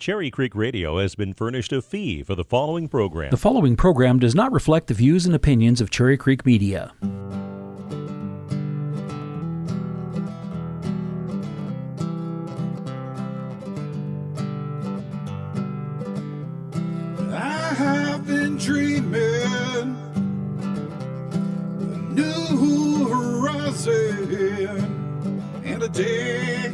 Cherry Creek Radio has been furnished a fee for the following program. The following program does not reflect the views and opinions of Cherry Creek Media. I have been dreaming a new horizon, and a day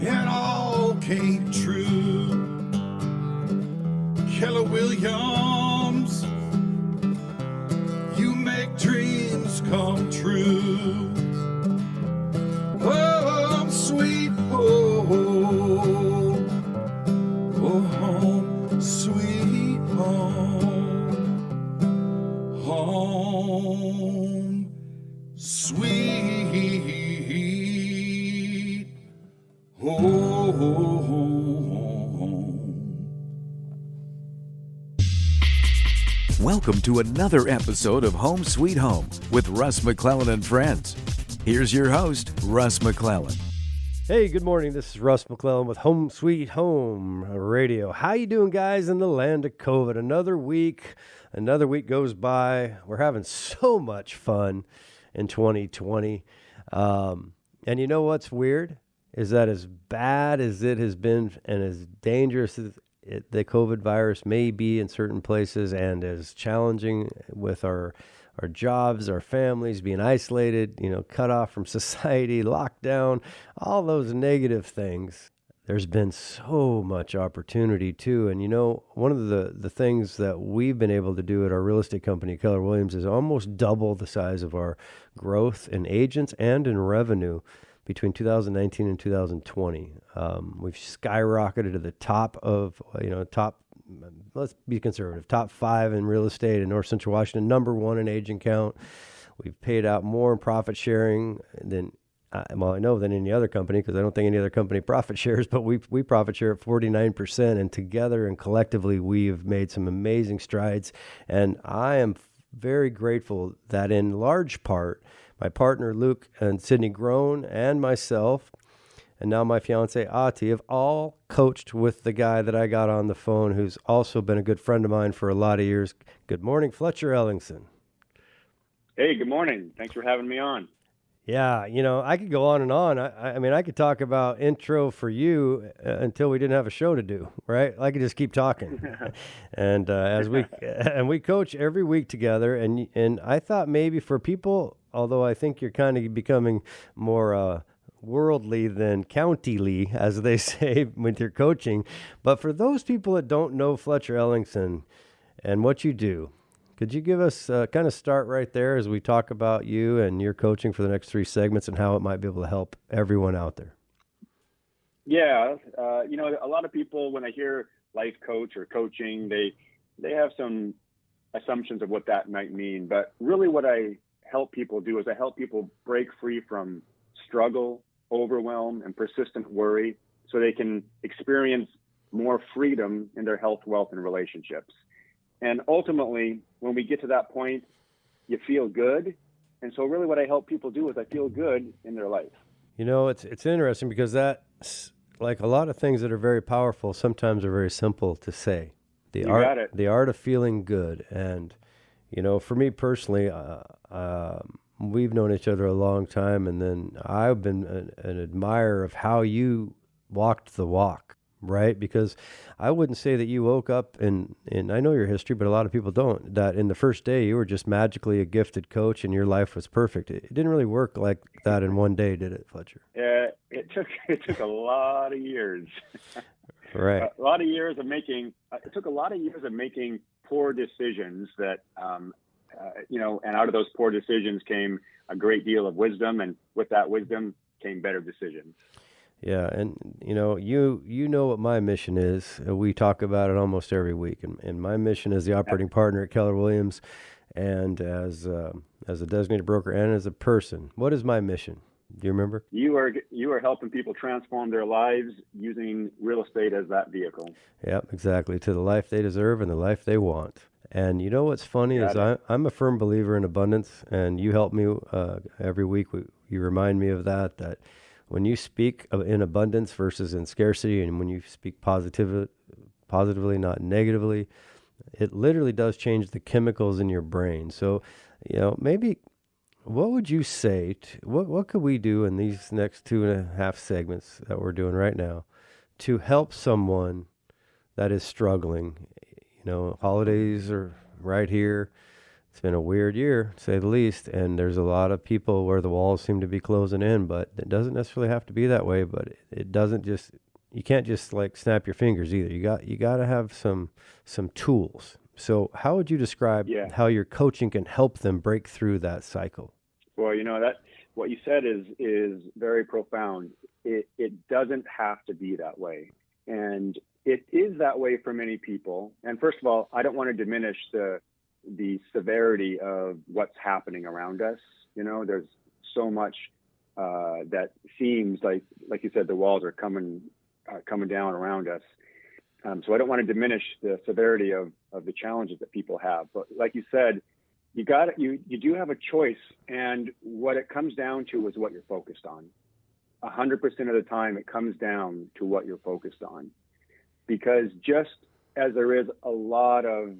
it all came true. Keller Williams, you make dreams come true. Oh, sweet home, oh, home, sweet home, home, sweet home. Welcome to another episode of Home Sweet Home with Russ, McClellan, and Friends. Here's your host, Russ McClellan. Hey, good morning. This is Russ McClellan with Home Sweet Home Radio. How you doing, guys, in the land of COVID? Another week goes by. We're having so much fun in 2020. And you know what's weird? Is that as bad as it has been and as dangerous as the COVID virus may be in certain places, and as challenging with our jobs, our families, being isolated, cut off from society, locked down, all those negative things, there's been so much opportunity too. And one of the things that we've been able to do at our real estate company, Keller Williams, is almost double the size of our growth in agents and in revenue between 2019 and 2020. We've skyrocketed to the top of, let's be conservative, top 5 in real estate in North Central Washington, number 1 in agent count. We've paid out more in profit sharing than any other company, because I don't think any other company profit shares, but we profit share at 49%, and together and collectively we've made some amazing strides. And I am very grateful that in large part, my partner Luke and Sydney Groen and myself, and now my fiance Ottie, have all coached with the guy that I got on the phone, who's also been a good friend of mine for a lot of years. Good morning, Fletcher Ellingson. Hey, good morning. Thanks for having me on. Yeah, I could go on and on. I mean, I could talk about intro for you until we didn't have a show to do, right? I could just keep talking. And we coach every week together, and I thought maybe for people, although I think you're kind of becoming more worldly than countyly, as they say, with your coaching, but for those people that don't know Fletcher Ellingson and what you do, could you give us kind of start right there as we talk about you and your coaching for the next 3 segments and how it might be able to help everyone out there? Yeah, a lot of people, when they hear life coach or coaching, they have some assumptions of what that might mean. But really what I help people do is I help people break free from struggle, overwhelm, and persistent worry so they can experience more freedom in their health, wealth, and relationships. And ultimately, when we get to that point, you feel good. And so really what I help people do is I feel good in their life. It's interesting because that's like a lot of things that are very powerful sometimes are very simple to say. The art of feeling good. And, for me personally, we've known each other a long time. And then I've been an admirer of how you walked the walk. Right? Because I wouldn't say that you woke up and I know your history, but a lot of people don't, that in the first day you were just magically a gifted coach and your life was perfect. It didn't really work like that in one day, did it, Fletcher? Yeah, it took a lot of years. Right. It took a lot of years of making poor decisions that, and out of those poor decisions came a great deal of wisdom. And with that wisdom came better decisions. Yeah, and you know what my mission is. We talk about it almost every week, and my mission as the operating partner at Keller Williams, and as a designated broker and as a person. What is my mission? Do you remember? You are helping people transform their lives using real estate as that vehicle. Yeah, exactly, to the life they deserve and the life they want. And you know what's funny is I'm a firm believer in abundance, and you help me every week. You remind me of that when you speak in abundance versus in scarcity, and when you speak positively, not negatively, it literally does change the chemicals in your brain. So, maybe what would you say, what could we do in these next 2.5 segments that we're doing right now to help someone that is struggling? Holidays are right here. It's been a weird year, to say the least, and there's a lot of people where the walls seem to be closing in, but it doesn't necessarily have to be that way. But it doesn't just, you can't just like snap your fingers either. You got to have some tools. So how would you describe how your coaching can help them break through that cycle? Well, that what you said is very profound. It doesn't have to be that way, and it is that way for many people. And first of all, I don't want to diminish the severity of what's happening around us. There's so much that seems like you said, the walls are coming down around us. So I don't want to diminish the severity of the challenges that people have. But like you said, you do have a choice, and what it comes down to is what you're focused on. 100% of the time, it comes down to what you're focused on, because just as there is a lot of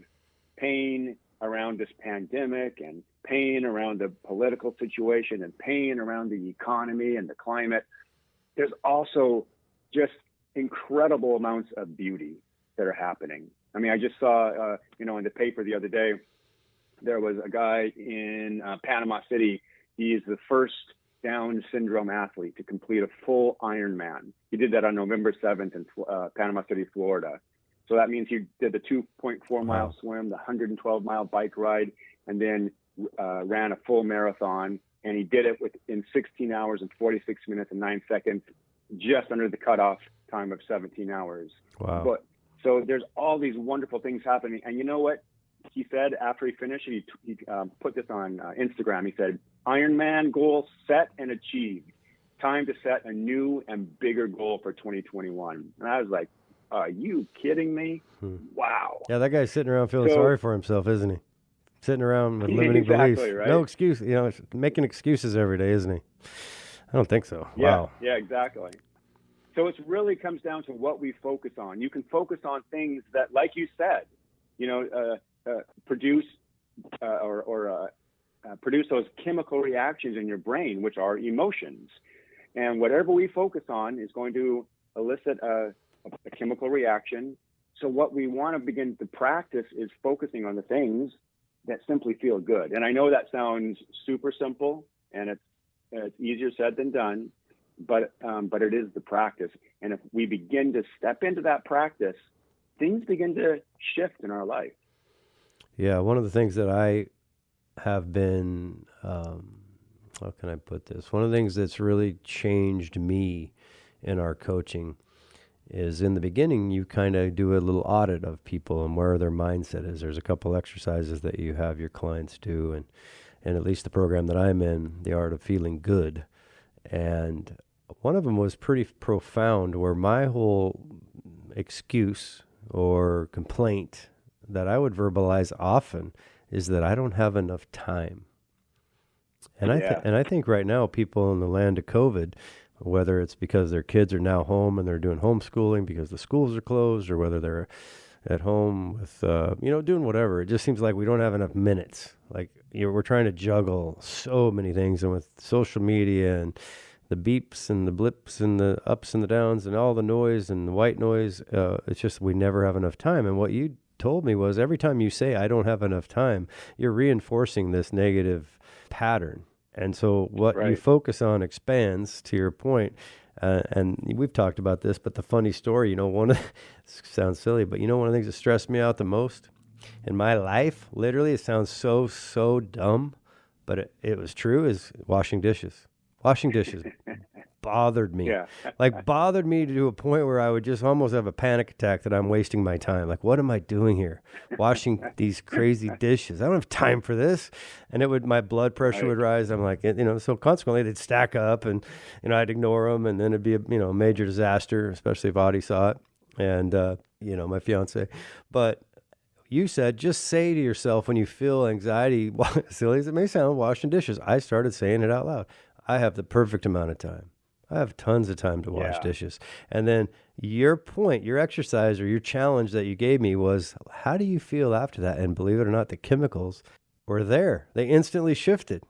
pain around this pandemic and pain around the political situation and pain around the economy and the climate, there's also just incredible amounts of beauty that are happening. I mean, I just saw, in the paper the other day, there was a guy in Panama City. He is the first Down syndrome athlete to complete a full Ironman. He did that on November 7th in Panama City, Florida. So that means he did the 2.4 mile swim, the 112 mile bike ride, and then ran a full marathon. And he did it in 16 hours and 46 minutes and 9 seconds, just under the cutoff time of 17 hours. Wow. But so there's all these wonderful things happening. And you know what he said after he finished? He put this on Instagram. He said, "Ironman goal set and achieved. Time to set a new and bigger goal for 2021. And I was like, are you kidding me? Wow. Yeah, that guy's sitting around feeling sorry for himself, isn't he? Sitting around with limiting beliefs. Right? No excuse. Making excuses every day, isn't he? I don't think so. Wow. Yeah, exactly. So it really comes down to what we focus on. You can focus on things that, like you said, produce produce those chemical reactions in your brain, which are emotions. And whatever we focus on is going to elicit a chemical reaction. So what we want to begin to practice is focusing on the things that simply feel good. And I know that sounds super simple, and it's easier said than done, but it is the practice. And if we begin to step into that practice, things begin to shift in our life. Yeah, one of the things that I have been, how can I put this? One of the things that's really changed me in our coaching is, in the beginning, you kind of do a little audit of people and where their mindset is. There's a couple exercises that you have your clients do, and at least the program that I'm in, The Art of Feeling Good. And one of them was pretty profound, where my whole excuse or complaint that I would verbalize often is that I don't have enough time. And I think right now, people in the land of COVID, whether it's because their kids are now home and they're doing homeschooling because the schools are closed, or whether they're at home with, doing whatever, it just seems like we don't have enough minutes. Like, we're trying to juggle so many things, and with social media and the beeps and the blips and the ups and the downs and all the noise and the white noise, it's just we never have enough time. And what you told me was, every time you say I don't have enough time, you're reinforcing this negative pattern. And so what you focus on expands, to your point. And we've talked about this, but the funny story, sounds silly, but one of the things that stressed me out the most in my life, literally, it sounds so dumb, but it was true, is washing dishes. Washing dishes bothered me. Yeah. Bothered me to a point where I would just almost have a panic attack that I'm wasting my time. Like, what am I doing here? Washing these crazy dishes. I don't have time for this. And my blood pressure would rise. I'm like, so consequently they'd stack up, and, I'd ignore them, and then it'd be a major disaster, especially if Ottie saw it. And, my fiance. But you said, just say to yourself when you feel anxiety, silly as it may sound, washing dishes. I started saying it out loud. I have the perfect amount of time. I have tons of time to wash Yeah. dishes. And then your point, your exercise or your challenge that you gave me was, how do you feel after that? And believe it or not, the chemicals were there. They instantly shifted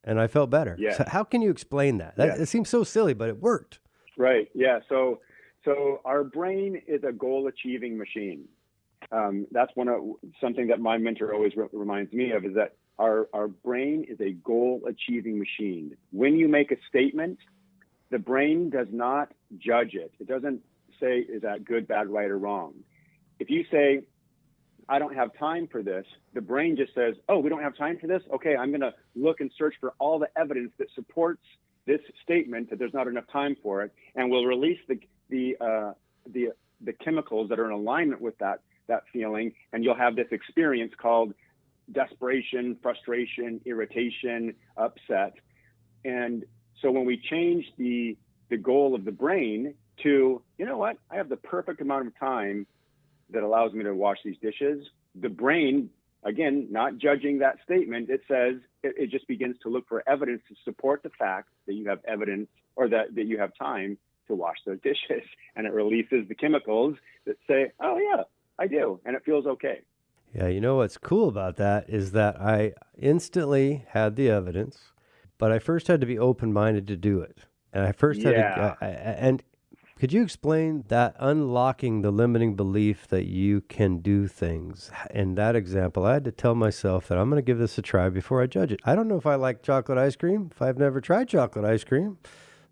and I felt better. Yeah. So how can you explain that? Yeah. It seems so silly, but it worked. Right. Yeah. So our brain is a goal-achieving machine. That's something that my mentor always reminds me of, is that our brain is a goal-achieving machine. When you make a statement, the brain does not judge it. It doesn't say, is that good, bad, right, or wrong? If you say, I don't have time for this, the brain just says, oh, we don't have time for this? Okay, I'm going to look and search for all the evidence that supports this statement that there's not enough time for it, and we'll release the chemicals that are in alignment with that feeling, and you'll have this experience called desperation, frustration, irritation, upset. And so when we change the goal of the brain to, you know what, I have the perfect amount of time that allows me to wash these dishes, the brain, again, not judging that statement, it says, it just begins to look for evidence to support the fact that you have evidence, or that you have time to wash those dishes. And it releases the chemicals that say, oh yeah, I do. And it feels okay. Yeah, you know what's cool about that is that I instantly had the evidence, but I first had to be open-minded to do it. And I first had to, and could you explain that, unlocking the limiting belief that you can do things? In that example, I had to tell myself that I'm going to give this a try before I judge it. I don't know if I like chocolate ice cream, if I've never tried chocolate ice cream,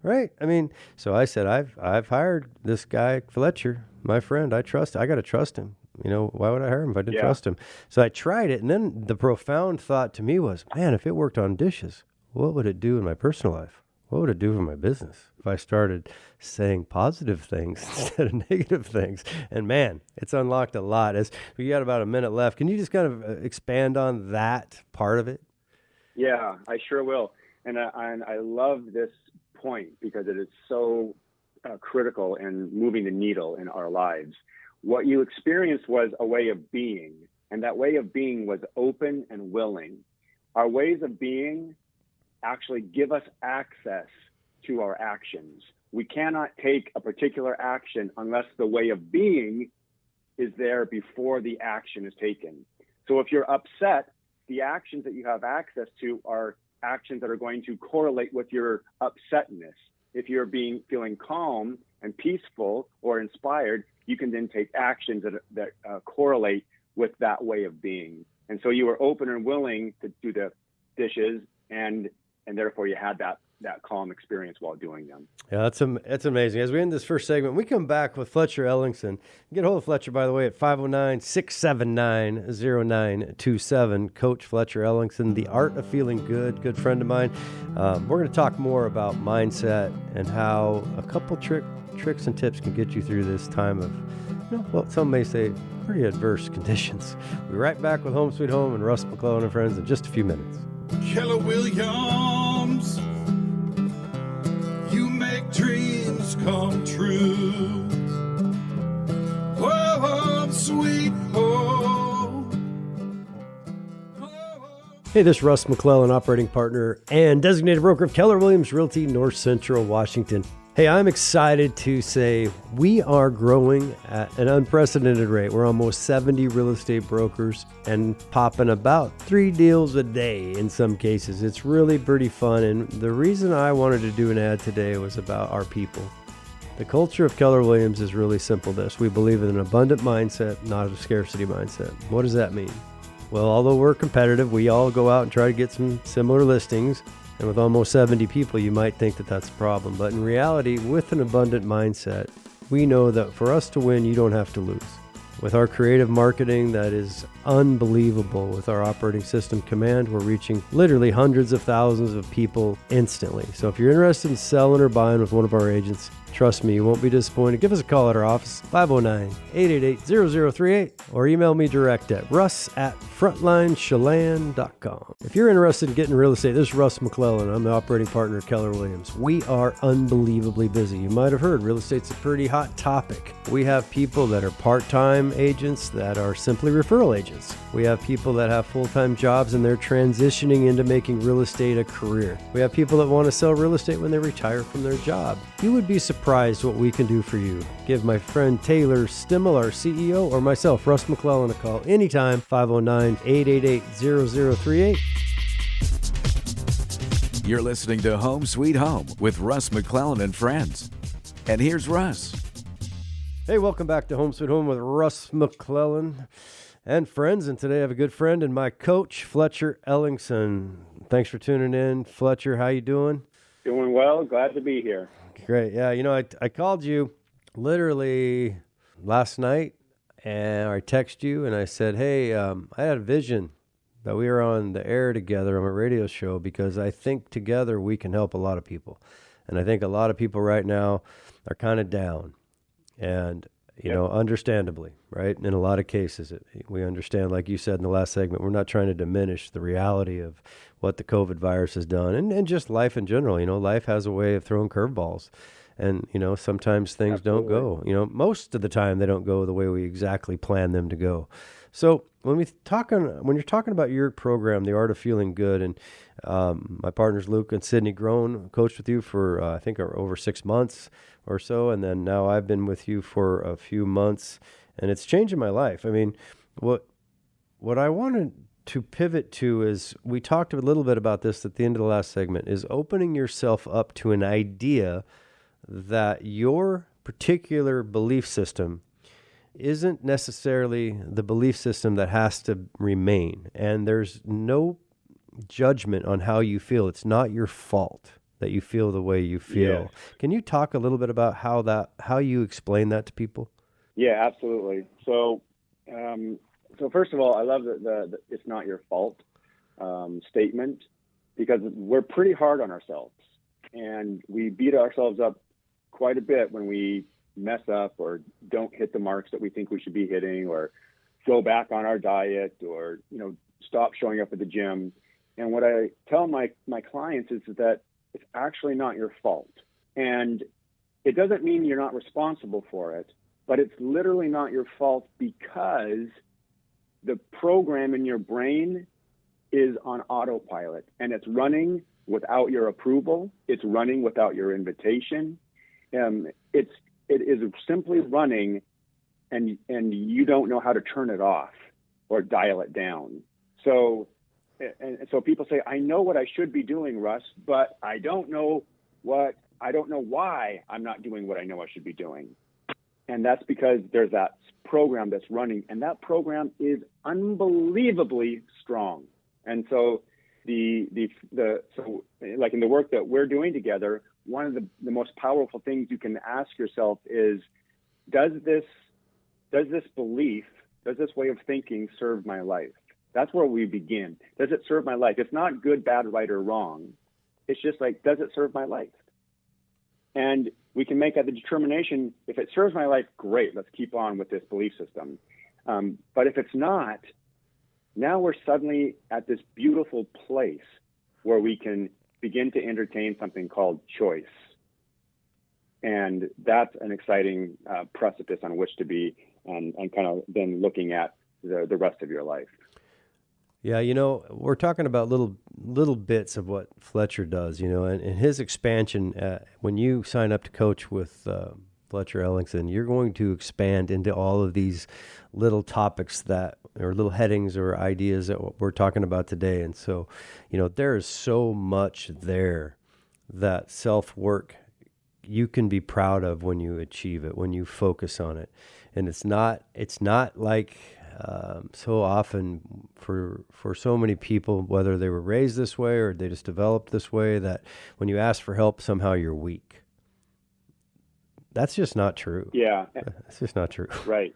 right? I mean, so I said, I've hired this guy, Fletcher, my friend. I got to trust him. You know, why would I hire him if I didn't trust him? So I tried it, and then the profound thought to me was, man, if it worked on dishes, what would it do in my personal life? What would it do for my business if I started saying positive things instead of negative things? And man, it's unlocked a lot. As we got about a minute left, can you just kind of expand on that part of it? Yeah, I sure will. And I love this point because it is so critical in moving the needle in our lives. What you experienced was a way of being, and that way of being was open and willing. Our ways of being actually give us access to our actions. We cannot take a particular action unless the way of being is there before the action is taken. So if you're upset, the actions that you have access to are actions that are going to correlate with your upsetness. If you're feeling calm and peaceful or inspired, you can then take actions that correlate with that way of being. And so you were open and willing to do the dishes, and therefore you had that calm experience while doing them. Yeah, that's amazing. As we end this first segment, we come back with Fletcher Ellingson. Get a hold of Fletcher, by the way, at 509-679-0927. Coach Fletcher Ellingson, The Art of Feeling good friend of mine. We're going to talk more about mindset and how a couple tricks and tips can get you through this time of, well, some may say pretty adverse conditions. We'll be right back with Home Sweet Home and Russ McClellan and friends in just a few minutes. Keller Williams, you make dreams come true. Oh, sweet home. Hey, this is Russ McClellan, operating partner and designated broker of Keller Williams Realty, North Central Washington. Hey, I'm excited to say we are growing at an unprecedented rate. We're almost 70 real estate brokers and popping about 3 deals a day in some cases. It's really pretty fun. And the reason I wanted to do an ad today was about our people. The culture of Keller Williams is really simple this. We believe in an abundant mindset, not a scarcity mindset. What does that mean? Well, although we're competitive, we all go out and try to get some similar listings. And with almost 70 people, you might think that that's a problem. But in reality, with an abundant mindset, we know that for us to win, you don't have to lose. With our creative marketing that is unbelievable, with our operating system Command, we're reaching literally hundreds of thousands of people instantly. So if you're interested in selling or buying with one of our agents, trust me, you won't be disappointed. Give us a call at our office, 509-888-0038, or email me direct at russ@frontlinechelan.com. If you're interested in getting real estate, this is Russ McClellan. I'm the operating partner at Keller Williams. We are unbelievably busy. You might have heard real estate's a pretty hot topic. We have people that are part-time agents that are simply referral agents. We have people that have full-time jobs and they're transitioning into making real estate a career. We have people that want to sell real estate when they retire from their job. You would be surprised what we can do for you. Give my friend Taylor Stimmel, our CEO, or myself, Russ McClellan, a call anytime, 509-888-0038. You're listening to Home Sweet Home with Russ McClellan and friends. And here's Russ. Hey, welcome back to Home Sweet Home with Russ McClellan and friends. And today I have a good friend and my coach, Fletcher Ellingson. Thanks for tuning in. Fletcher, how you doing? Doing well. Glad to be here. Great. Yeah, I called you literally last night, and I texted you, and I said, hey, I had a vision that we were on the air together on a radio show because I think together we can help a lot of people. And I think a lot of people right now are kind of down. And, understandably, right? In a lot of cases, we understand, like you said in the last segment, we're not trying to diminish the reality of what the COVID virus has done and just life in general. Life has a way of throwing curveballs. And, sometimes things don't go. Most of the time they don't go the way we exactly plan them to go. So when you're talking about your program, The Art of Feeling Good, and my partners Luke and Sydney Groen coached with you for I think over 6 months or so, and then now I've been with you for a few months, and it's changing my life. I mean, what I wanted to pivot to is we talked a little bit about this at the end of the last segment, is opening yourself up to an idea that your particular belief system isn't necessarily the belief system that has to remain. And there's no judgment on how you feel. It's not your fault that you feel the way you feel. Yes. Can you talk a little bit about how you explain that to people? Yeah, absolutely. So first of all, I love the it's not your fault statement, because we're pretty hard on ourselves, and we beat ourselves up quite a bit when we mess up or don't hit the marks that we think we should be hitting, or go back on our diet, or stop showing up at the gym. And what I tell my clients is that it's actually not your fault, and it doesn't mean you're not responsible for it, but it's literally not your fault because the program in your brain is on autopilot, and it's running without your approval. It's running without your invitation. It is simply running, and you don't know how to turn it off or dial it down. So people say, I know what I should be doing, Russ, but I don't know why I'm not doing what I know I should be doing. And that's because there's that program that's running, and that program is unbelievably strong. And so so like in the work that we're doing together, one of the most powerful things you can ask yourself is, does this belief, does this way of thinking serve my life? That's where we begin. Does it serve my life? It's not good, bad, right, or wrong. It's just like, does it serve my life? And we can make that the determination. If it serves my life, great, let's keep on with this belief system. But if it's not, now we're suddenly at this beautiful place where we can begin to entertain something called choice. And that's an exciting precipice on which to be, and kind of then looking at the rest of your life. Yeah, we're talking about little bits of what Fletcher does, and his expansion. When you sign up to coach with Fletcher Ellingson, you're going to expand into all of these little topics or little headings or ideas that we're talking about today. And so, there is so much there that self-work you can be proud of when you achieve it, when you focus on it. And it's not like so often for so many people, whether they were raised this way or they just developed this way, that when you ask for help, somehow you're weak. That's just not true. Yeah. That's just not true. Right.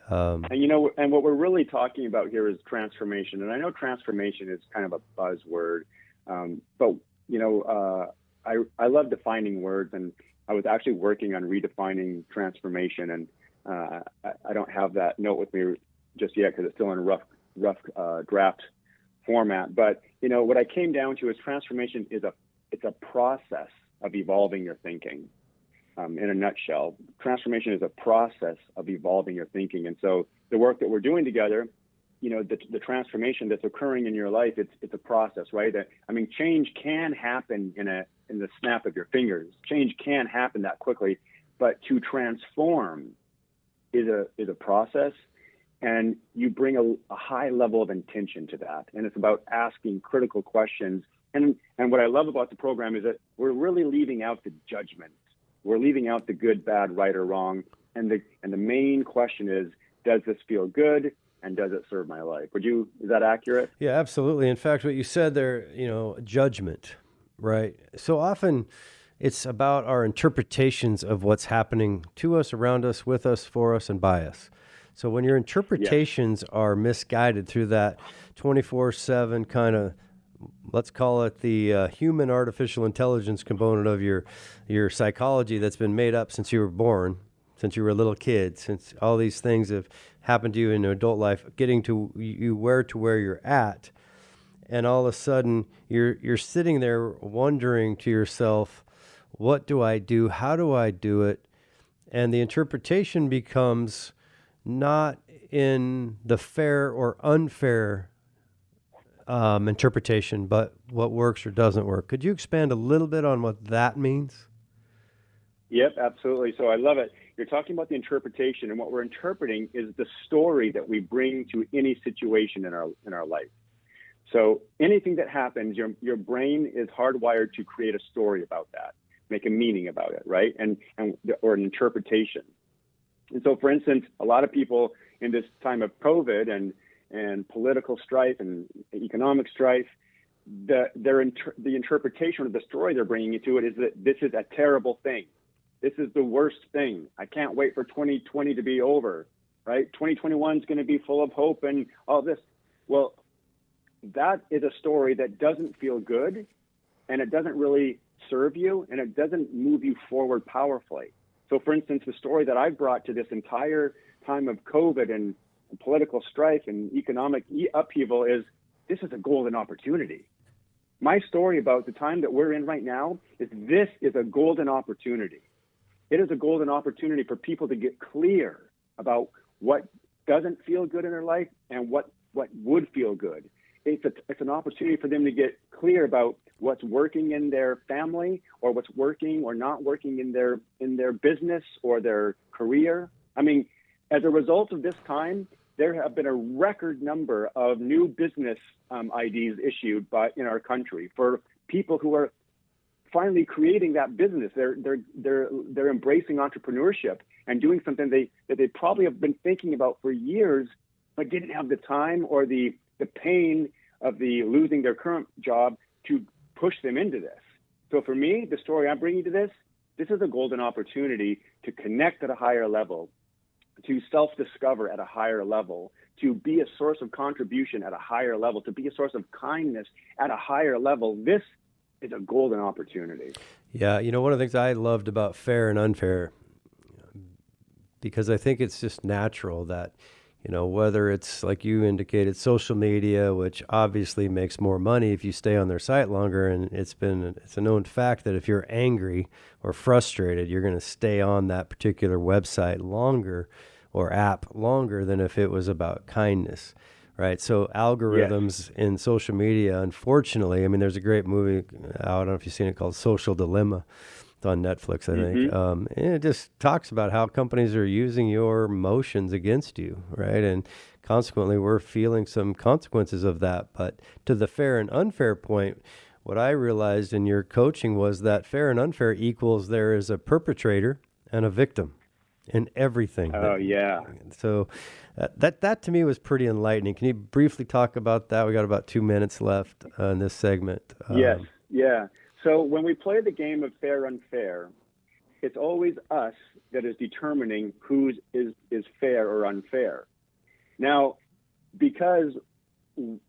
And what we're really talking about here is transformation. And I know transformation is kind of a buzzword, but I love defining words, and I was actually working on redefining transformation, and I don't have that note with me just yet because it's still in a rough draft format. But what I came down to is transformation is it's a process of evolving your thinking. In a nutshell, transformation is a process of evolving your thinking. And so the work that we're doing together, the transformation that's occurring in your life, it's a process, right? I mean, change can happen in the snap of your fingers. Change can happen that quickly, but to transform is a process, and you bring a high level of intention to that. And it's about asking critical questions. And what I love about the program is that we're really leaving out the judgment. We're leaving out the good, bad, right, or wrong. And the main question is, does this feel good? And does it serve my life? Is that accurate? Yeah, absolutely. In fact, what you said there, judgment, right? So often it's about our interpretations of what's happening to us, around us, with us, for us, and by us. So when your interpretations are misguided through that 24/7 kind of, let's call it the human artificial intelligence component of your psychology that's been made up since you were born, since you were a little kid, since all these things have happened to you in adult life, getting to you where you're at, and all of a sudden you're sitting there wondering to yourself, what do I do? How do I do it? And the interpretation becomes not in the fair or unfair interpretation, but what works or doesn't work. Could you expand a little bit on what that means? Yep, absolutely. So I love it. You're talking about the interpretation, and what we're interpreting is the story that we bring to any situation in our life. So anything that happens, your brain is hardwired to create a story about that, make a meaning about it, right? Or an interpretation. And so, for instance, a lot of people in this time of COVID and political strife and economic strife, the interpretation of the story they're bringing into it is that this is a terrible thing. This is the worst thing. I can't wait for 2020 to be over, right? 2021 is going to be full of hope and all this. Well, that is a story that doesn't feel good, and it doesn't really serve you, and it doesn't move you forward powerfully. So, for instance, the story that I've brought to this entire time of COVID and political strife and economic upheaval is, this is a golden opportunity. My story about the time that we're in right now is, this is a golden opportunity. It is a golden opportunity for people to get clear about what doesn't feel good in their life and what would feel good. It's an opportunity for them to get clear about what's working in their family, or what's working or not working in their business or their career. I mean, as a result of this time, there have been a record number of new business IDs issued in our country for people who are finally creating that business. They're embracing entrepreneurship and doing something that they probably have been thinking about for years, but didn't have the time or the pain of losing their current job to push them into this. So for me, the story I'm bringing to this is a golden opportunity to connect at a higher level, to self-discover at a higher level, to be a source of contribution at a higher level, to be a source of kindness at a higher level. This is a golden opportunity. Yeah, one of the things I loved about fair and unfair, because I think it's just natural that, whether it's like you indicated, social media, which obviously makes more money if you stay on their site longer. And it's a known fact that if you're angry or frustrated, you're going to stay on that particular website longer or app longer than if it was about kindness. Right. So algorithms in social media, unfortunately, I mean, there's a great movie out, I don't know if you've seen it, called Social Dilemma. It's on Netflix, I think. And it just talks about how companies are using your emotions against you. Right. And consequently, we're feeling some consequences of that. But to the fair and unfair point, what I realized in your coaching was that fair and unfair equals there is a perpetrator and a victim in everything. Oh, yeah. So that to me was pretty enlightening. Can you briefly talk about that? We got about 2 minutes left in this segment. Yes. Yeah. So when we play the game of fair unfair, it's always us that is determining who is fair or unfair. Now, because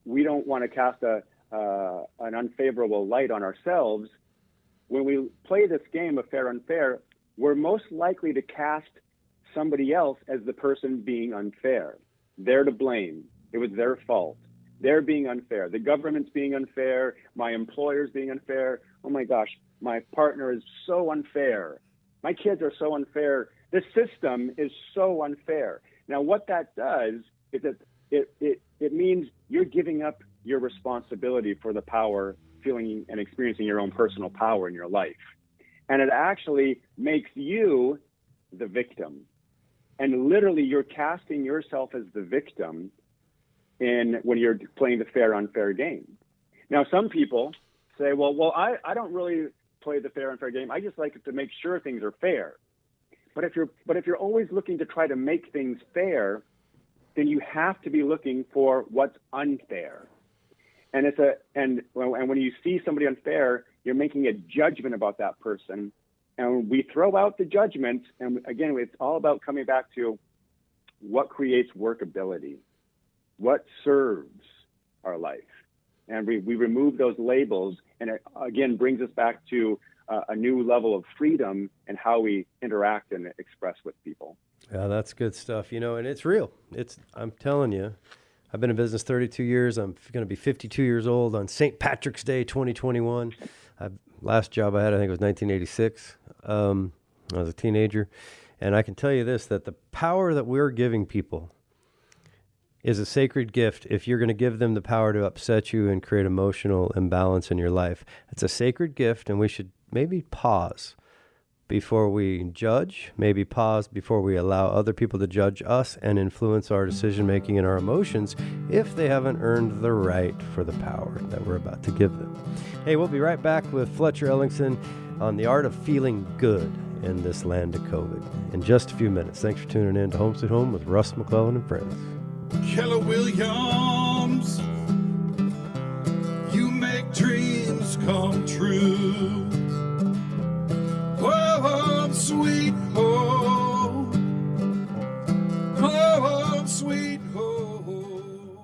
we don't want to cast an unfavorable light on ourselves, when we play this game of fair unfair, we're most likely to cast somebody else as the person being unfair. They're to blame. It was their fault. They're being unfair. The government's being unfair. My employer's being unfair. Oh my gosh, my partner is so unfair. My kids are so unfair. The system is so unfair. Now, what that does is that it means you're giving up your responsibility for the power, feeling and experiencing your own personal power in your life. And it actually makes you the victim. And literally you're casting yourself as the victim when you're playing the fair, unfair game. Now, some people say, well, I don't really play the fair, unfair game. I just like to make sure things are fair. But if you're always looking to try to make things fair, then you have to be looking for what's unfair. And when you see somebody unfair, you're making a judgment about that person. And we throw out the judgment. And again, it's all about coming back to what creates workability, what serves our life. And we remove those labels, and it again brings us back to a new level of freedom and how we interact and express with people. Yeah, that's good stuff. And it's real. I'm telling you, I've been in business 32 years. I'm going to be 52 years old on St. Patrick's Day, 2021. Last job I had, I think it was 1986. I was a teenager. And I can tell you this, that the power that we're giving people is a sacred gift if you're going to give them the power to upset you and create emotional imbalance in your life. It's a sacred gift, and we should maybe pause before we judge, maybe pause before we allow other people to judge us and influence our decision-making and our emotions if they haven't earned the right for the power that we're about to give them. Hey, we'll be right back with Fletcher Ellingson on the art of feeling good in this land of COVID in just a few minutes. Thanks for tuning in to Home Sweet Home with Russ McClellan and friends. Keller Williams, you make dreams come true. Home sweet home, home sweet home.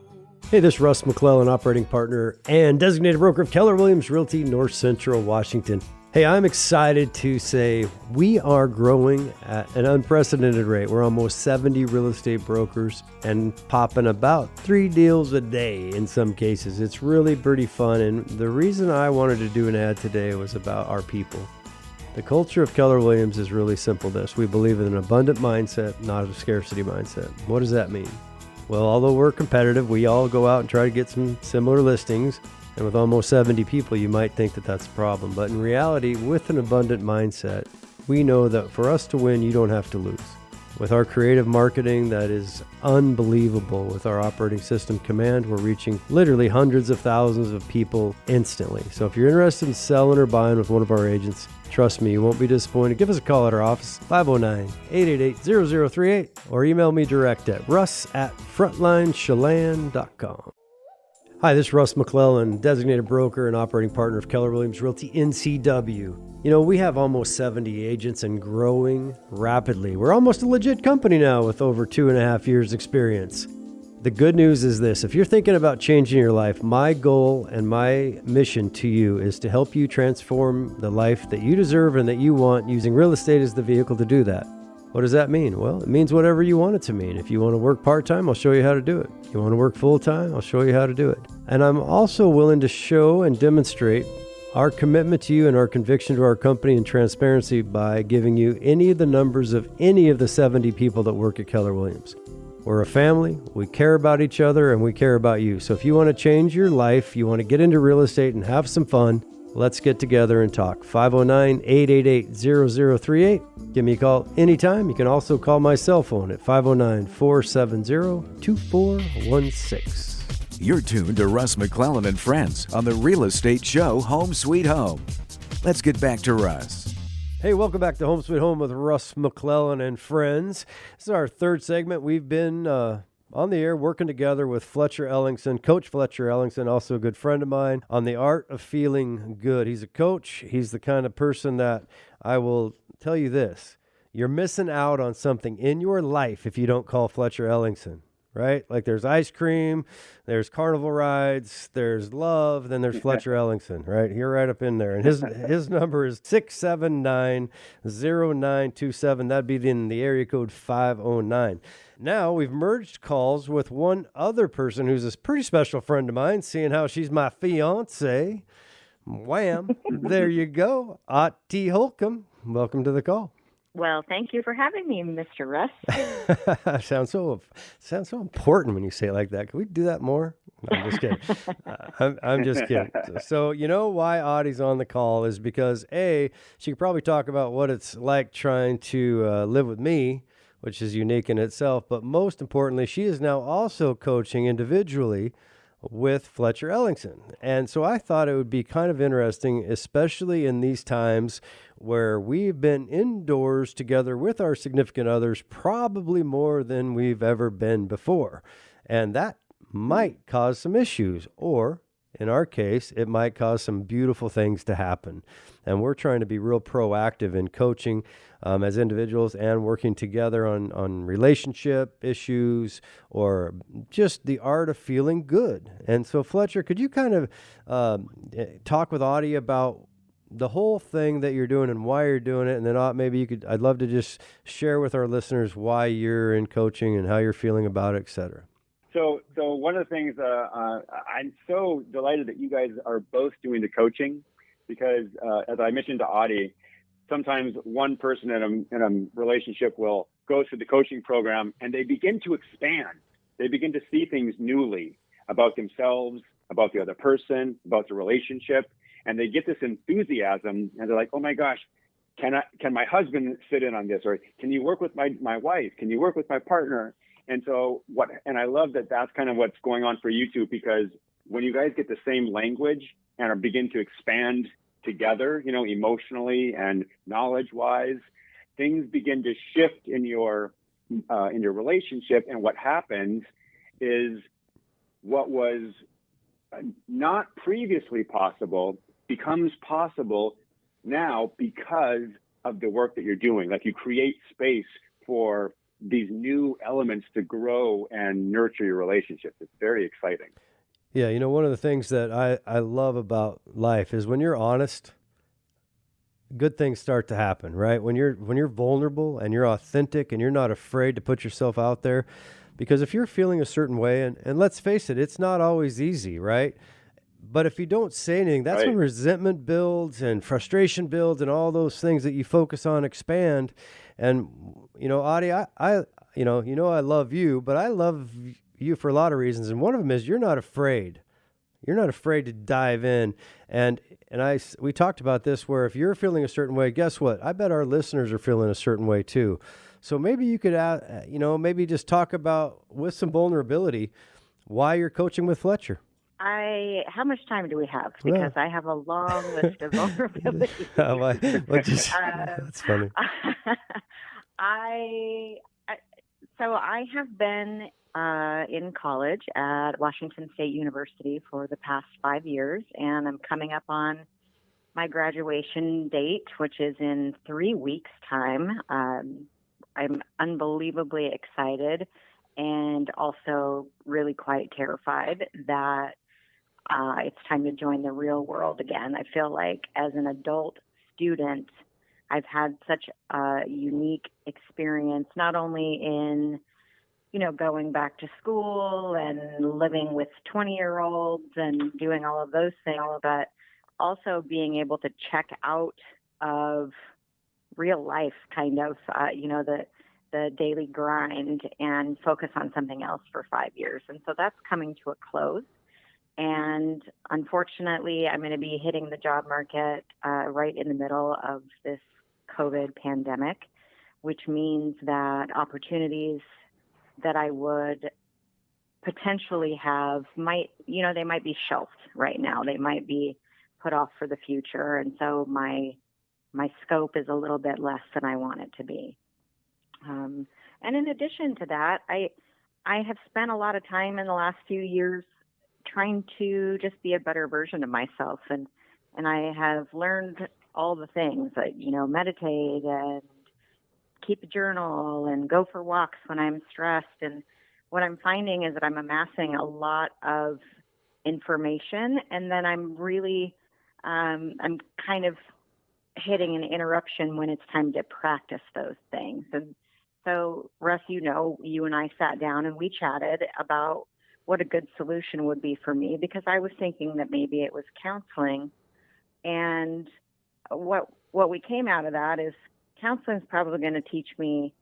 Hey, this is Russ McClellan, operating partner and designated broker of Keller Williams Realty, North Central Washington. Hey, I'm excited to say we are growing at an unprecedented rate. We're almost 70 real estate brokers and popping about 3 deals a day in some cases. It's really pretty fun. And the reason I wanted to do an ad today was about our people. The culture of Keller Williams is really simple this. We believe in an abundant mindset, not a scarcity mindset. What does that mean? Well, although we're competitive, we all go out and try to get some similar listings. And with almost 70 people, you might think that that's a problem. But in reality, with an abundant mindset, we know that for us to win, you don't have to lose. With our creative marketing that is unbelievable, with our operating system Command, we're reaching literally hundreds of thousands of people instantly. So if you're interested in selling or buying with one of our agents, trust me, you won't be disappointed. Give us a call at our office, 509-888-0038, or email me direct at russ@frontlinechelan.com. Hi, this is Russ McClellan, designated broker and operating partner of Keller Williams Realty NCW. We have almost 70 agents and growing rapidly. We're almost a legit company now with over 2.5 years experience. The good news is this: if you're thinking about changing your life, my goal and my mission to you is to help you transform the life that you deserve and that you want, using real estate as the vehicle to do that. What does that mean? Well, it means whatever you want it to mean. If you want to work part-time, I'll show you how to do it. If you want to work full-time, I'll show you how to do it. And I'm also willing to show and demonstrate our commitment to you and our conviction to our company and transparency by giving you any of the numbers of any of the 70 people that work at Keller Williams. We're a family, we care about each other, and we care about you. So if you want to change your life, you want to get into real estate and have some fun, let's get together and talk. 509-888-0038. Give me a call anytime. You can also call my cell phone at 509-470-2416. You're tuned to Russ McClellan and Friends on the real estate show Home Sweet Home. Let's get back to Russ. Hey, welcome back to Home Sweet Home with Russ McClellan and Friends. This is our third segment. We've been on the air working together with Fletcher Ellingson, Coach Fletcher Ellingson, also a good friend of mine, on the art of feeling good. He's a coach. He's the kind of person that I will tell you this: you're missing out on something in your life if you don't call Fletcher Ellingson, right? Like there's ice cream, there's carnival rides, there's love, then there's Fletcher Ellingson, right? You're right up in there. And his number is 679-0927. That'd be in the area code 509. Now we've merged calls with one other person who's a pretty special friend of mine, seeing how she's my fiance. Wham. There you go. Ottie Holcomb. Welcome to the call. Well, thank you for having me, Mr. Russ. sounds so important when you say it like that. Can we do that more? No, I'm just kidding. I'm just kidding. So you know why Ottie's on the call is because she could probably talk about what it's like trying to live with me, which is unique in itself. But most importantly, she is now also coaching individually with Fletcher Ellingson. And so I thought it would be kind of interesting, especially in these times where we've been indoors together with our significant others, probably more than we've ever been before. And that might cause some issues, or in our case, it might cause some beautiful things to happen. And we're trying to be real proactive in coaching as individuals and working together on relationship issues or just the art of feeling good. And so, Fletcher, could you kind of talk with Ottie about the whole thing that you're doing and why you're doing it? And then maybe I'd love to just share with our listeners why you're in coaching and how you're feeling about it, et cetera. So one of the things I'm so delighted that you guys are both doing the coaching because, as I mentioned to Ottie, sometimes one person in a relationship will go through the coaching program and they begin to expand. They begin to see things newly about themselves, about the other person, about the relationship, and they get this enthusiasm and they're like, oh my gosh, can my husband sit in on this? Or can you work with my wife? Can you work with my partner? And I love that that's kind of what's going on for you two, because when you guys get the same language and begin to expand together, emotionally and knowledge-wise, things begin to shift in your relationship. And what happens is what was not previously possible becomes possible now because of the work that you're doing. Like, you create space for these new elements to grow and nurture your relationships. It's very exciting. Yeah, one of the things that I love about life is when you're honest, good things start to happen, right? When you're vulnerable and you're authentic and you're not afraid to put yourself out there, because if you're feeling a certain way, and let's face it, it's not always easy, right? But if you don't say anything, that's right. When resentment builds and frustration builds and all those things that you focus on expand. And, Ottie, I love you, but I love you for a lot of reasons. And one of them is you're not afraid. You're not afraid to dive in. And we talked about this, where if you're feeling a certain way, guess what? I bet our listeners are feeling a certain way too. So maybe you could, maybe just talk about, with some vulnerability, why you're coaching with Fletcher. How much time do we have? Because I have a long list of vulnerabilities. That's funny. So I have been in college at Washington State University for the past 5 years, and I'm coming up on my graduation date, which is in 3 weeks' time. I'm unbelievably excited and also really quite terrified that it's time to join the real world again. I feel like as an adult student, I've had such a unique experience, not only in, going back to school and living with 20-year-olds and doing all of those things, but also being able to check out of real life, kind of, the daily grind and focus on something else for 5 years. And so that's coming to a close. And unfortunately, I'm going to be hitting the job market right in the middle of this COVID pandemic, which means that opportunities that I would potentially have they might be shelved right now. They might be put off for the future. And so my scope is a little bit less than I want it to be. And in addition to that, I have spent a lot of time in the last few years trying to just be a better version of myself. And I have learned all the things that, meditate and keep a journal and go for walks when I'm stressed. And what I'm finding is that I'm amassing a lot of information, and then I'm really, I'm kind of hitting an interruption when it's time to practice those things. And so, Russ, you and I sat down and we chatted about what a good solution would be for me, because I was thinking that maybe it was counseling. And what we came out of that is counseling is probably going to teach me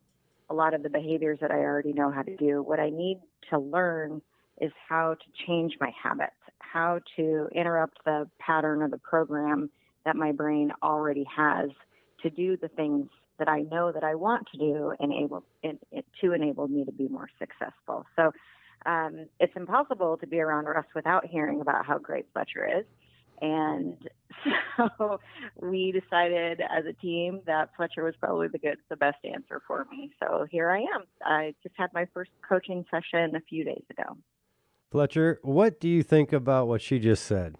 a lot of the behaviors that I already know how to do. What I need to learn is how to change my habits, how to interrupt the pattern or the program that my brain already has to do the things that I know that I want to do to enable me to be more successful. So it's impossible to be around Russ without hearing about how great Fletcher is. And so we decided as a team that Fletcher was probably the best answer for me. So here I am. I just had my first coaching session a few days ago. Fletcher, what do you think about what she just said?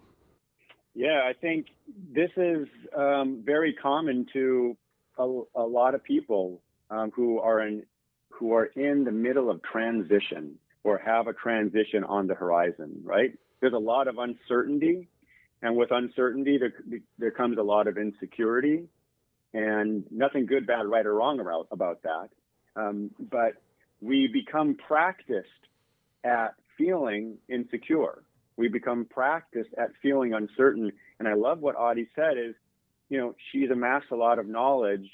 Yeah, I think this is very common to a lot of people who are in the middle of transition or have a transition on the horizon, right? There's a lot of uncertainty, and with uncertainty, there comes a lot of insecurity, and nothing good, bad, right, or wrong about that. But we become practiced at feeling insecure. We become practiced at feeling uncertain. And I love what Ottie said is, she's amassed a lot of knowledge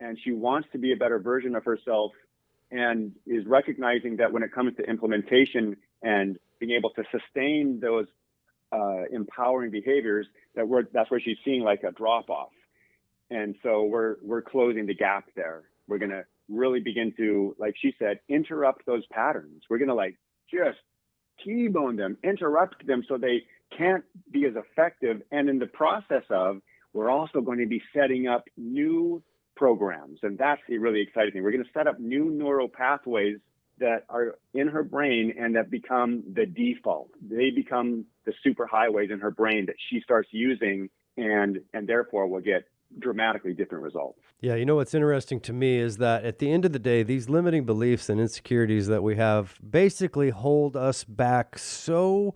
and she wants to be a better version of herself and is recognizing that when it comes to implementation and being able to sustain those empowering behaviors, that's where she's seeing like a drop off. And so we're closing the gap there. We're going to really begin to, like she said, interrupt those patterns. We're going to just T-bone them, interrupt them so they can't be as effective. And in the process we're also going to be setting up new programs. And that's the really exciting thing. We're going to set up new neural pathways that are in her brain and that become the default. They become the super highways in her brain that she starts using and therefore will get dramatically different results. Yeah, what's interesting to me is that at the end of the day, these limiting beliefs and insecurities that we have basically hold us back so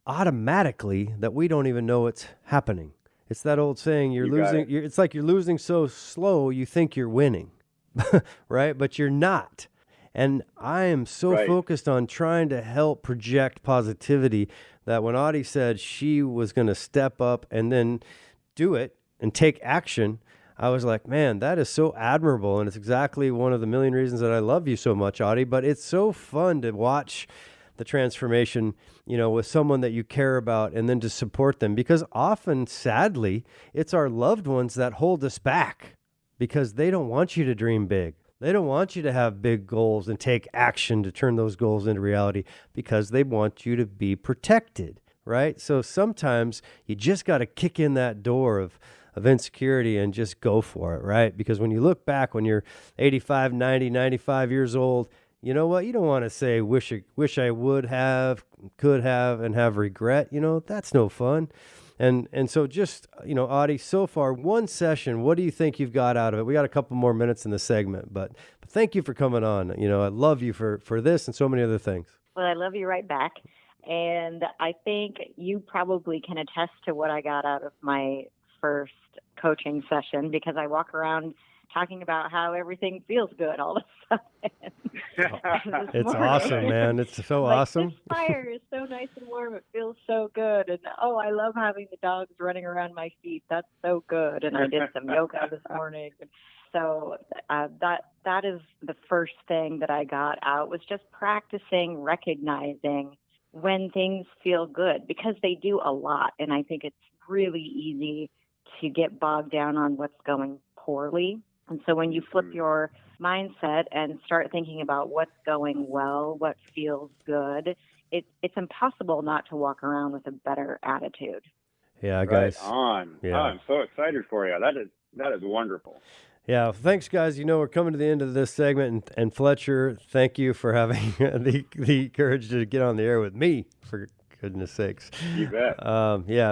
automatically that we don't even know it's happening. It's that old saying, it's like you're losing so slow you think you're winning, right? But you're not. And I am so focused on trying to help project positivity that when Ottie said she was going to step up and then do it and take action, I was like, man, that is so admirable. And it's exactly one of the million reasons that I love you so much, Ottie. But it's so fun to watch the transformation, with someone that you care about and then to support them. Because often, sadly, it's our loved ones that hold us back because they don't want you to dream big. They don't want you to have big goals and take action to turn those goals into reality because they want you to be protected, right? So sometimes you just got to kick in that door of insecurity and just go for it, right? Because when you look back when you're 85, 90, 95 years old, you know what? You don't want to say, wish I would have, could have, and have regret. That's no fun. And so just, Ottie, so far, one session, what do you think you've got out of it? We got a couple more minutes in the segment, but thank you for coming on. I love you for this and so many other things. Well, I love you right back. And I think you probably can attest to what I got out of my first coaching session because I walk around talking about how everything feels good all of a sudden. It's awesome, man. It's so awesome. This fire is so nice and warm. It feels so good. And I love having the dogs running around my feet. That's so good. And I did some yoga this morning. So that is the first thing that I got out was just practicing recognizing when things feel good because they do a lot. And I think it's really easy to get bogged down on what's going poorly. And so when you flip your mindset and start thinking about what's going well, what feels good, it's impossible not to walk around with a better attitude. Yeah, guys. Right on. Yeah. Oh, I'm so excited for you. That is wonderful. Yeah, thanks, guys. We're coming to the end of this segment, and Fletcher, thank you for having the courage to get on the air with me, for goodness sakes. You bet.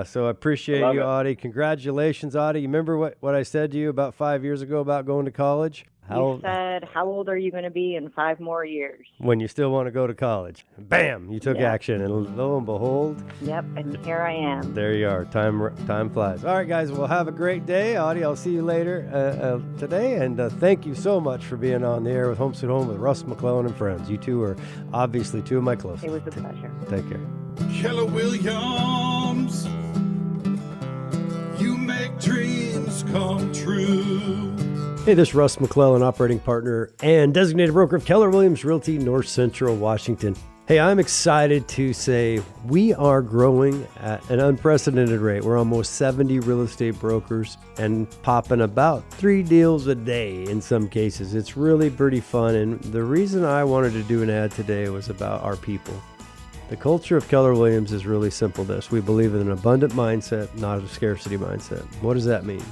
So I appreciate you, Ottie. Congratulations, Ottie. You remember what I said to you about 5 years ago about going to college? You said, how old are you going to be in 5 more years? When you still want to go to college. Bam! You took action, and lo and behold. Yep, and here I am. There you are. Time flies. All right, guys, well, have a great day. Ottie, I'll see you later today, and thank you so much for being on the air with Home Sweet Home with Russ, McClellan, and friends. You two are obviously two of my closest. It was a pleasure. Take care. Keller Williams, you make dreams come true. Hey, this is Russ McClellan, operating partner and designated broker of Keller Williams Realty, North Central Washington. Hey, I'm excited to say we are growing at an unprecedented rate. We're almost 70 real estate brokers and popping about 3 deals a day in some cases. It's really pretty fun. And the reason I wanted to do an ad today was about our people. The culture of Keller Williams is really simple this. We believe in an abundant mindset, not a scarcity mindset. What does that mean?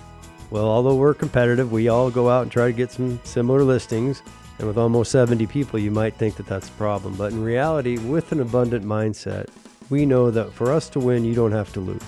Well, although we're competitive, we all go out and try to get some similar listings. And with almost 70 people, you might think that that's a problem. But in reality, with an abundant mindset, we know that for us to win, you don't have to lose.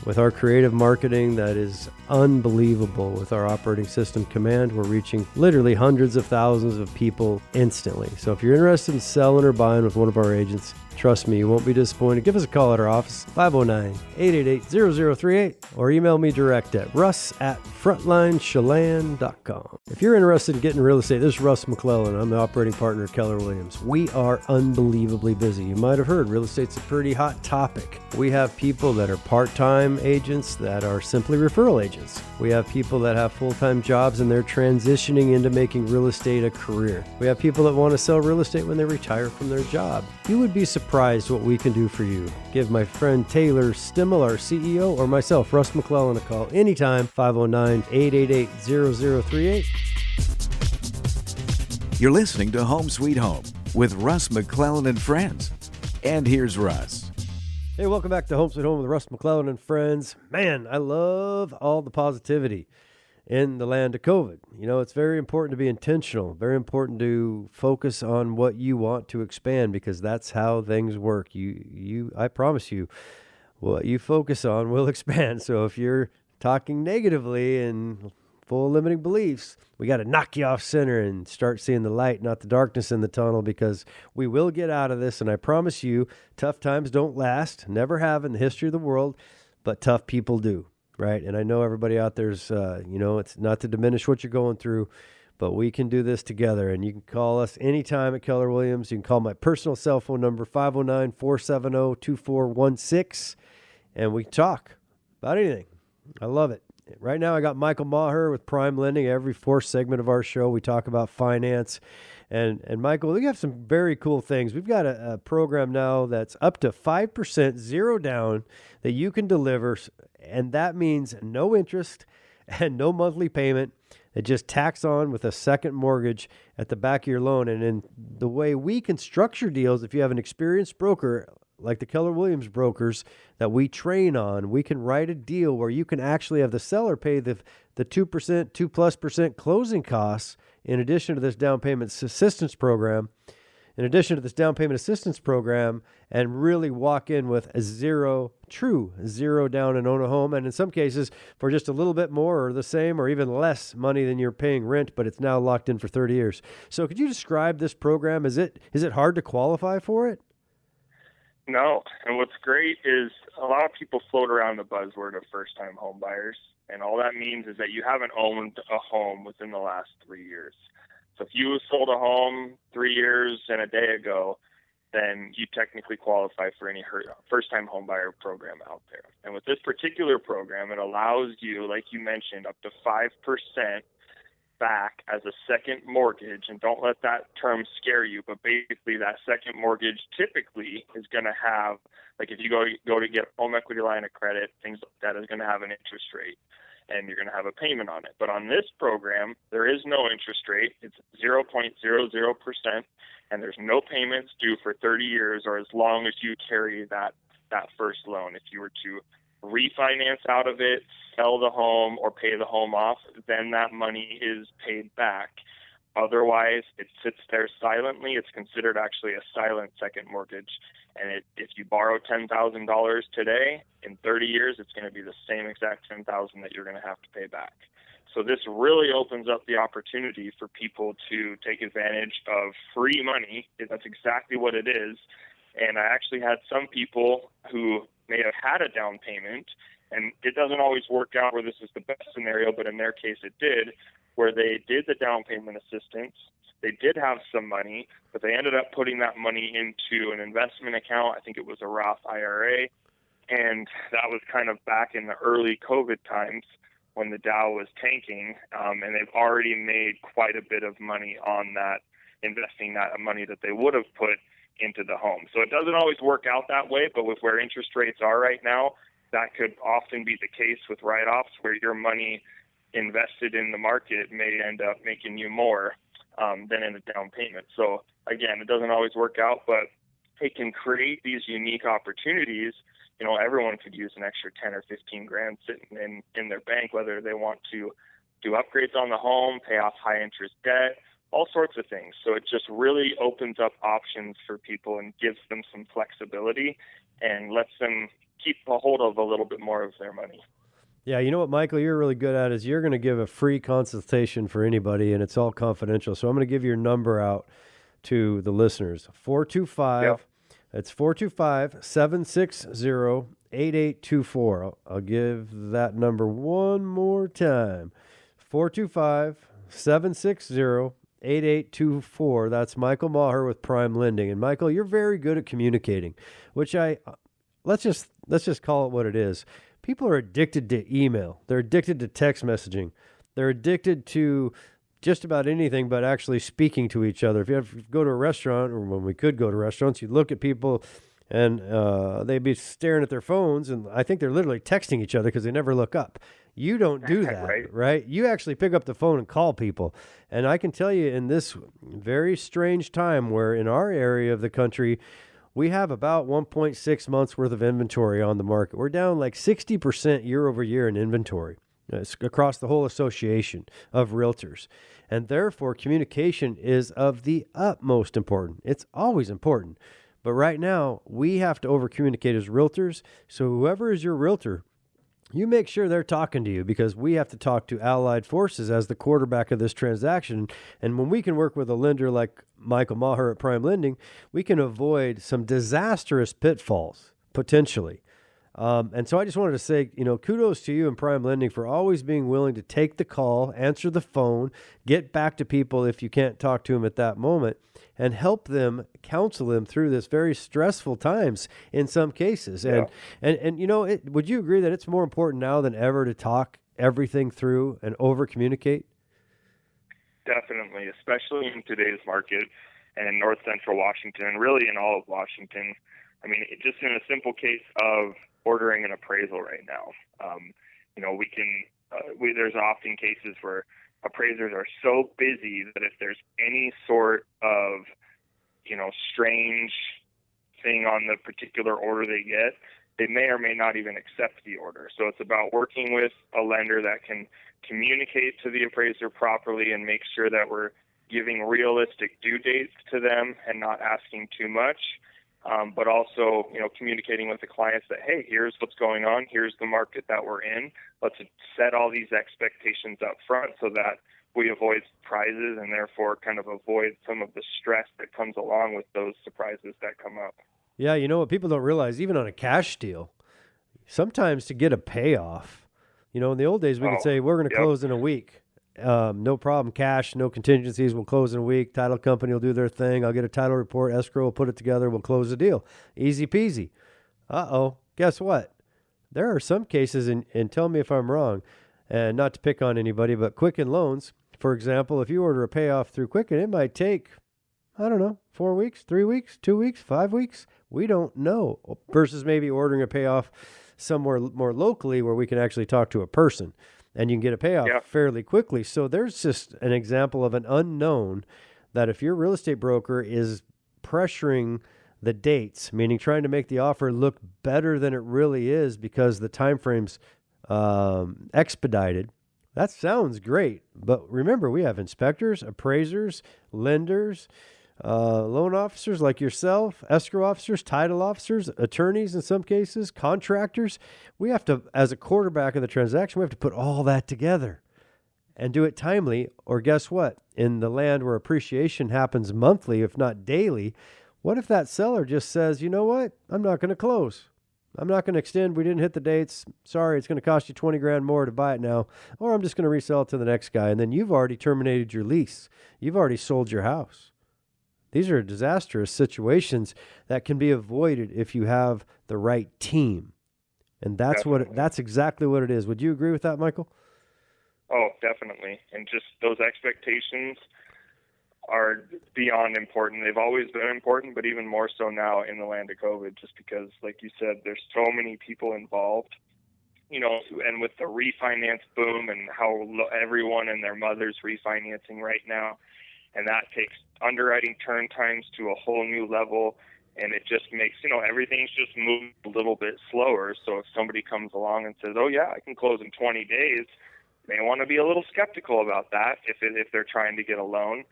With our creative marketing that is unbelievable, with our operating system Command, we're reaching literally hundreds of thousands of people instantly. So if you're interested in selling or buying with one of our agents, trust me, you won't be disappointed. Give us a call at our office, 509-888-0038, or email me direct at russ@frontlinechelan.com. If you're interested in getting real estate, this is Russ McClellan. I'm the operating partner at Keller Williams. We are unbelievably busy. You might have heard real estate's a pretty hot topic. We have people that are part-time agents that are simply referral agents. We have people that have full-time jobs and they're transitioning into making real estate a career. We have people that want to sell real estate when they retire from their job. You would be surprised what we can do for you. Give my friend Taylor Stimmel, our CEO, or myself, Russ McClellan, a call anytime, 509-888-0038. You're listening to Home Sweet Home with Russ McClellan and Friends. And here's Russ. Hey, welcome back to Home Sweet Home with Russ McClellan and Friends. Man, I love all the positivity in the land of COVID. You know, it's very important to be intentional, very important to focus on what you want to expand, because that's how things work. I promise you, what you focus on will expand. So if you're talking negatively and full of limiting beliefs, we got to knock you off center and start seeing the light, not the darkness in the tunnel, because we will get out of this. And I promise you, tough times don't last, never have in the history of the world, but tough people do. Right. And I know everybody out there's, it's not to diminish what you're going through, but we can do this together. And you can call us anytime at Keller Williams. You can call my personal cell phone number, 509-470-2416, and we can talk about anything. I love it. Right now, I got Michael Maher with Prime Lending. Every fourth segment of our show, we talk about finance. And Michael, we have some very cool things. We've got a program now that's up to 5% zero down that you can deliver. And that means no interest and no monthly payment. It just tacks on with a second mortgage at the back of your loan. And in the way we can structure deals, if you have an experienced broker like the Keller Williams brokers that we train on, we can write a deal where you can actually have the seller pay the 2%, 2+% closing costs in addition to this down payment assistance program. And really walk in with a zero down and own a home. And in some cases, for just a little bit more or the same or even less money than you're paying rent, but it's now locked in for 30 years. So could you describe this program? Is it hard to qualify for it? No. And what's great is a lot of people float around the buzzword of first-time home buyers. And all that means is that you haven't owned a home within the last 3 years. So if you sold a home 3 years and a day ago, then you technically qualify for any first-time homebuyer program out there. And with this particular program, it allows you, like you mentioned, up to 5% back as a second mortgage. And don't let that term scare you, but basically that second mortgage typically is going to have, like if you go to get a home equity line of credit, things like that, is going to have an interest rate. And you're going to have a payment on it. But on this program, there is no interest rate. It's 0.00%, and there's no payments due for 30 years or as long as you carry that first loan. If you were to refinance out of it, sell the home, or pay the home off, then that money is paid back. Otherwise, it sits there silently. It's considered actually a silent second mortgage. And if you borrow $10,000 today, in 30 years, it's going to be the same exact $10,000 that you're going to have to pay back. So this really opens up the opportunity for people to take advantage of free money. That's exactly what it is. And I actually had some people who may have had a down payment, and it doesn't always work out where this is the best scenario, but in their case it did, where they did the down payment assistance. They did have some money, but they ended up putting that money into an investment account. I think it was a Roth IRA. And that was kind of back in the early COVID times when the Dow was tanking, and they've already made quite a bit of money on that, investing that money that they would have put into the home. So it doesn't always work out that way, but with where interest rates are right now, that could often be the case with write-offs, where your money invested in the market may end up making you more than in a down payment. So again, it doesn't always work out, but it can create these unique opportunities. You know, everyone could use an extra 10 or 15 grand sitting in their bank, whether they want to do upgrades on the home, pay off high interest debt, all sorts of things. So it just really opens up options for people and gives them some flexibility and lets them keep a hold of a little bit more of their money. Yeah, you know what, Michael, you're really good at is you're going to give a free consultation for anybody, and it's all confidential. So I'm going to give your number out to the listeners. 425, It's 425-760-8824. I'll give that number one more time. 425-760-8824. That's Michael Maher with Prime Lending. And Michael, you're very good at communicating, which let's just call it what it is. People are addicted to email. They're addicted to text messaging. They're addicted to just about anything but actually speaking to each other. If you go to a restaurant, or when we could go to restaurants, you look at people and they'd be staring at their phones, and I think they're literally texting each other because they never look up. You don't do that, right? You actually pick up the phone and call people. And I can tell you, in this very strange time where in our area of the country, we have about 1.6 months worth of inventory on the market. We're down like 60% year over year in inventory. It's across the whole association of realtors. And therefore, communication is of the utmost important. It's always important. But right now, we have to over-communicate as realtors. So whoever is your realtor, you make sure they're talking to you, because we have to talk to Allied Forces as the quarterback of this transaction. And when we can work with a lender like Michael Maher at Prime Lending, we can avoid some disastrous pitfalls, potentially. And so I just wanted to say, kudos to you and Prime Lending for always being willing to take the call, answer the phone, get back to people if you can't talk to them at that moment, and help them, counsel them through this very stressful times in some cases. Yeah. And would you agree that it's more important now than ever to talk everything through and over-communicate? Definitely, especially in today's market and in North Central Washington, and really in all of Washington. I mean, just in a simple case of ordering an appraisal right now, there's often cases where appraisers are so busy that if there's any sort of, strange thing on the particular order they get, they may or may not even accept the order. So it's about working with a lender that can communicate to the appraiser properly and make sure that we're giving realistic due dates to them and not asking too much. But also, communicating with the clients that, hey, here's what's going on. Here's the market that we're in. Let's set all these expectations up front so that we avoid surprises and therefore kind of avoid some of the stress that comes along with those surprises that come up. Yeah, what people don't realize, even on a cash deal, sometimes to get a payoff, in the old days we could say we're going to close in a week. No problem, cash, no contingencies, we'll close in a week. Title company will do their thing. I'll get a title report, escrow will put it together, we'll close the deal. Easy peasy. Guess what? There are some cases, and tell me if I'm wrong, and not to pick on anybody, but Quicken Loans, for example, if you order a payoff through Quicken, it might take, 4 weeks, 3 weeks, 2 weeks, 5 weeks. We don't know. Versus maybe ordering a payoff somewhere more locally where we can actually talk to a person and you can get a payoff fairly quickly. So there's just an example of an unknown that if your real estate broker is pressuring the dates, meaning trying to make the offer look better than it really is because the time frame's expedited, that sounds great. But remember, we have inspectors, appraisers, lenders, loan officers like yourself, escrow officers, title officers, attorneys in some cases, contractors. We have to, as a quarterback of the transaction, we have to put all that together and do it timely. Or guess what? In the land where appreciation happens monthly, if not daily, what if that seller just says, you know what? I'm not going to close. I'm not going to extend. We didn't hit the dates. Sorry, it's going to cost you 20 grand more to buy it now. Or I'm just going to resell it to the next guy. And then you've already terminated your lease. You've already sold your house. These are disastrous situations that can be avoided if you have the right team. And that's exactly what it is. Would you agree with that, Michael? Oh, definitely. And just those expectations are beyond important. They've always been important, but even more so now in the land of COVID, just because, like you said, there's so many people involved, and with the refinance boom and how everyone and their mother's refinancing right now, and that takes underwriting turn times to a whole new level, and it just makes, everything's just moved a little bit slower. So if somebody comes along and says, oh yeah, I can close in 20 days, they want to be a little skeptical about that if they're trying to get a loan.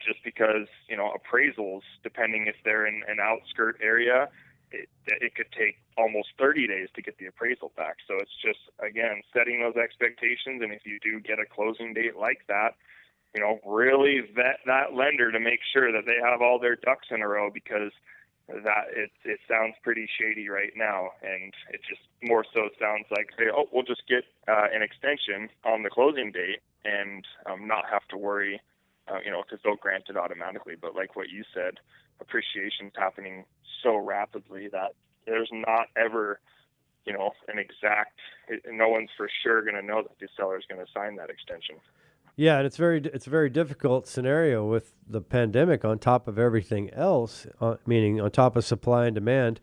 Just because, appraisals, depending if they're in an outskirt area, it could take almost 30 days to get the appraisal back. So it's just, again, setting those expectations. And if you do get a closing date like that, really vet that lender to make sure that they have all their ducks in a row, because that it sounds pretty shady right now. And it just more so sounds like, we'll just get an extension on the closing date and not have to worry, because they'll grant it automatically. But like what you said, appreciation's happening so rapidly that there's not ever, an exact, no one's for sure going to know that the seller is going to sign that extension. Yeah, and it's a very difficult scenario with the pandemic on top of everything else, meaning on top of supply and demand.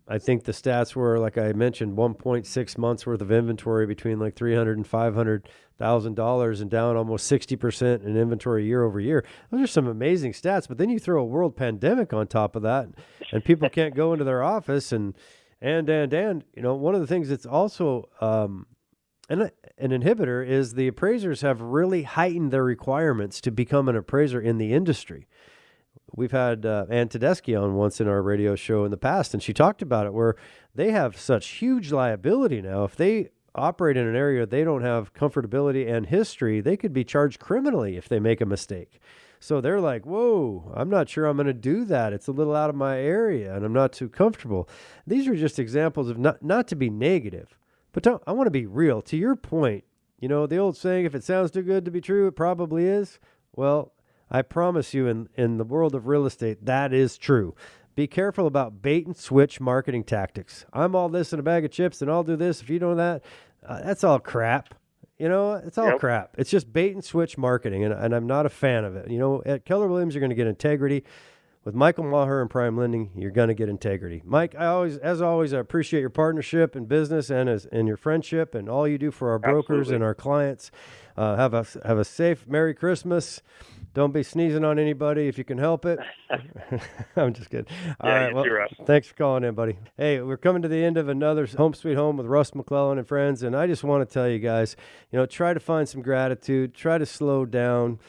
I think the stats were, like I mentioned, 1.6 months worth of inventory between like $300,000 and $500,000, and down almost 60% in inventory year over year. Those are some amazing stats. But then you throw a world pandemic on top of that, and people can't go into their office. And one of the things that's also an inhibitor is the appraisers have really heightened their requirements to become an appraiser in the industry. We've had Ann Tedeschi on once in our radio show in the past, and she talked about it, where they have such huge liability now. If they operate in an area they don't have comfortability and history, they could be charged criminally if they make a mistake. So they're like, whoa, I'm not sure I'm going to do that. It's a little out of my area, and I'm not too comfortable. These are just examples of not to be negative, but I want to be real. To your point, the old saying, if it sounds too good to be true, it probably is. Well, I promise you, in the world of real estate, that is true. Be careful about bait and switch marketing tactics. I'm all this in a bag of chips, and I'll do this if you know that. That's all crap. It's all crap. It's just bait and switch marketing, and I'm not a fan of it. At Keller Williams, you're going to get integrity. With Michael Maher and Prime Lending, you're going to get integrity. Mike, as always, I appreciate your partnership in business and your friendship and all you do for our brokers and our clients. Have a safe Merry Christmas. Don't be sneezing on anybody if you can help it. I'm just kidding. All right. Well, thanks for calling in, buddy. Hey, we're coming to the end of another Home Sweet Home with Russ McClellan and friends. And I just want to tell you guys, try to find some gratitude. Try to slow down.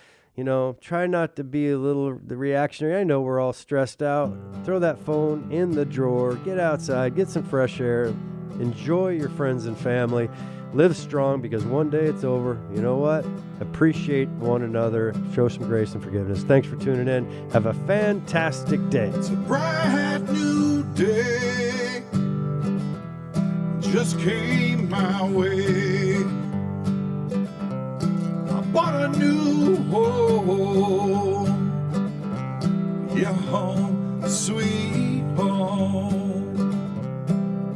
Try not to be a little reactionary. I know we're all stressed out. Throw that phone in the drawer. Get outside. Get some fresh air. Enjoy your friends and family. Live strong, because one day it's over. You know what? Appreciate one another. Show some grace and forgiveness. Thanks for tuning in. Have a fantastic day. It's a bright new day. Just came my way. I bought a new home. Yeah, home, sweet home.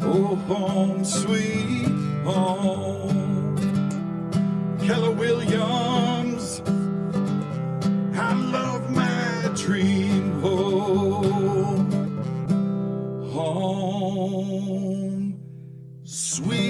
Oh, home, sweet home. Keller Williams, I love my dream home. Home, sweet